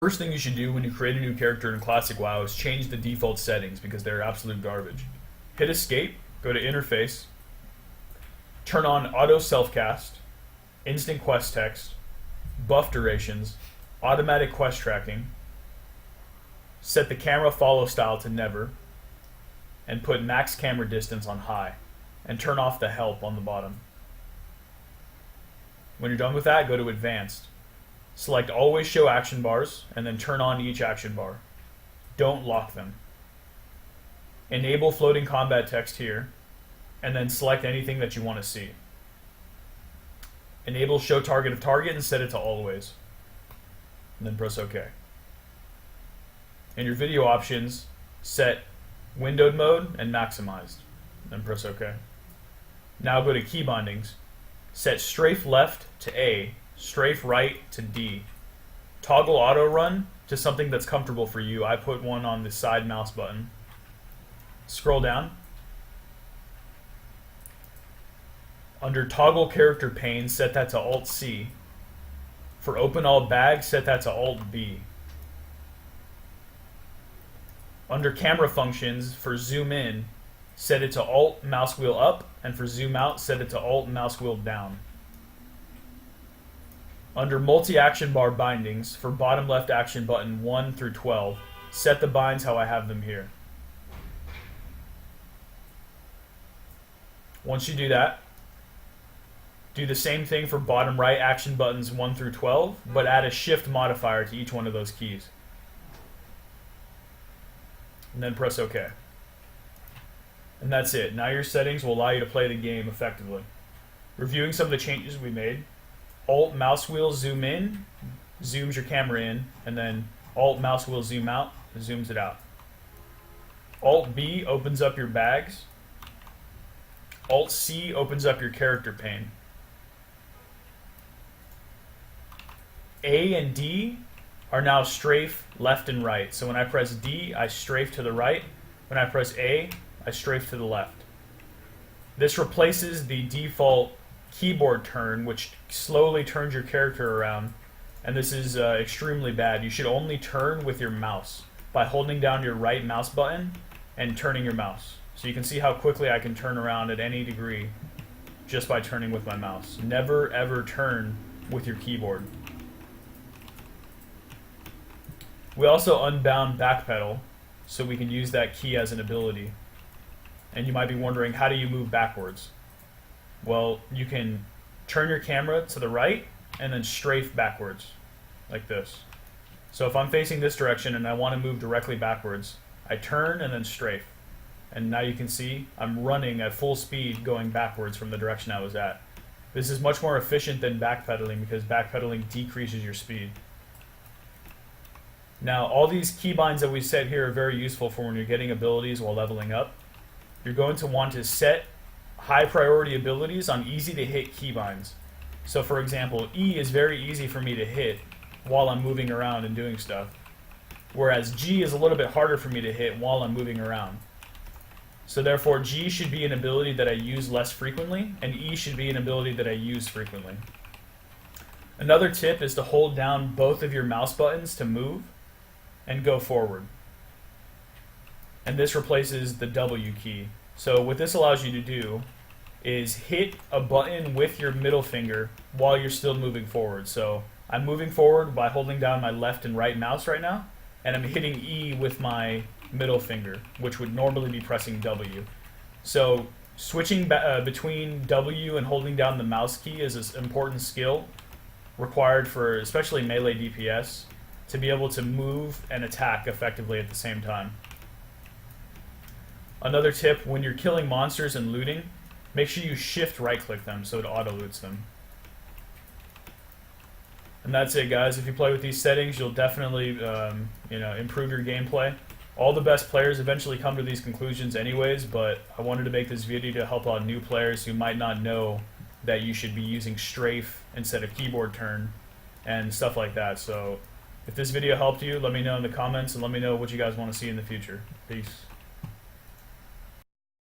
First thing you should do when you create a new character in Classic WoW is change the default settings because they're absolute garbage. Hit escape, go to interface, turn on auto self-cast, instant quest text, buff durations, automatic quest tracking, set the camera follow style to never, and put max camera distance on high, and turn off the help on the bottom. When you're done with that, go to advanced. Select always show action bars, and then turn on each action bar. Don't lock them. Enable floating combat text here, and then select anything that you want to see. Enable show target of target and set it to always. And then press OK. In your video options, set windowed mode and maximized. Then press OK. Now go to key bindings. Set strafe left to A, strafe right to D. Toggle auto run to something that's comfortable for you. I put one on the side mouse button. Scroll down. Under toggle character pane, set that to Alt C. For open all bags, set that to Alt B. Under camera functions, for zoom in, set it to Alt mouse wheel up, and for zoom out, set it to Alt mouse wheel down. Under multi-action bar bindings, for bottom left action button 1 through 12, set the binds how I have them here. Once you do that, do the same thing for bottom right action buttons 1 through 12, but add a shift modifier to each one of those keys. And then press OK. And that's it. Now your settings will allow you to play the game effectively. Reviewing some of the changes we made. Alt mouse wheel zoom in, zooms your camera in, and then Alt mouse wheel zoom out, zooms it out. Alt B opens up your bags. Alt C opens up your character pane. A and D are now strafe left and right. So when I press D, I strafe to the right. When I press A, I strafe to the left. This replaces the default keyboard turn, which slowly turns your character around, and this is extremely bad. You should only turn with your mouse by holding down your right mouse button and turning your mouse. So you can see how quickly I can turn around at any degree just by turning with my mouse. Never ever turn with your keyboard. We also unbound backpedal, so we can use that key as an ability. And you might be wondering, how do you move backwards? Well, you can turn your camera to the right and then strafe backwards, like this. So if I'm facing this direction and I want to move directly backwards, I turn and then strafe. And now you can see I'm running at full speed going backwards from the direction I was at. This is much more efficient than backpedaling because backpedaling decreases your speed. Now, all these keybinds that we set here are very useful for when you're getting abilities while leveling up. You're going to want to set high priority abilities on easy to hit keybinds. So for example, E is very easy for me to hit while I'm moving around and doing stuff, whereas G is a little bit harder for me to hit while I'm moving around. So therefore G should be an ability that I use less frequently, and E should be an ability that I use frequently. Another tip is to hold down both of your mouse buttons to move and go forward. And this replaces the W key. So what this allows you to do is hit a button with your middle finger while you're still moving forward. So I'm moving forward by holding down my left and right mouse right now, and I'm hitting E with my middle finger, which would normally be pressing W. So switching between W and holding down the mouse key is an important skill required for especially melee DPS to be able to move and attack effectively at the same time. Another tip, when you're killing monsters and looting, make sure you shift right click them so it auto loots them. And that's it, guys. If you play with these settings, you'll definitely improve your gameplay. All the best players eventually come to these conclusions anyways, but I wanted to make this video to help out new players who might not know that you should be using strafe instead of keyboard turn and stuff like that. So if this video helped you, let me know in the comments and let me know what you guys want to see in the future. Peace.